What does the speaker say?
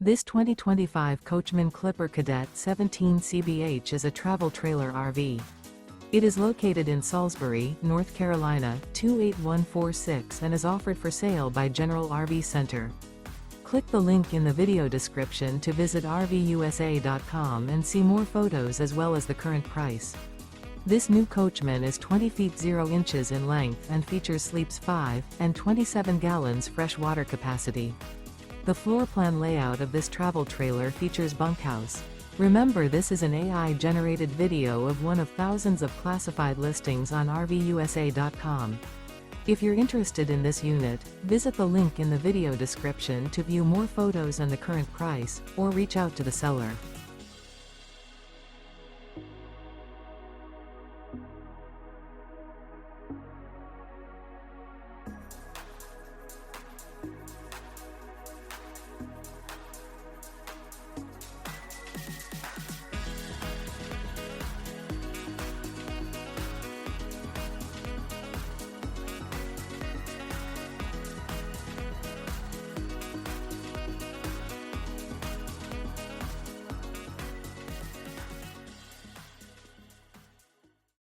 This 2025 Coachmen Clipper Cadet 17 CBH is a travel trailer RV. It is located in Salisbury, North Carolina, 28146 and is offered for sale by General RV Center. Click the link in the video description to visit RVUSA.com and see more photos as well as the current price. This new Coachmen is 20 feet 0 inches in length and features sleeps 5 and 27 gallons fresh water capacity. The floor plan layout of this travel trailer features bunkhouse. Remember, this is an AI-generated video of one of thousands of classified listings on RVUSA.com. If you're interested in this unit, visit the link in the video description to view more photos and the current price, or reach out to the seller.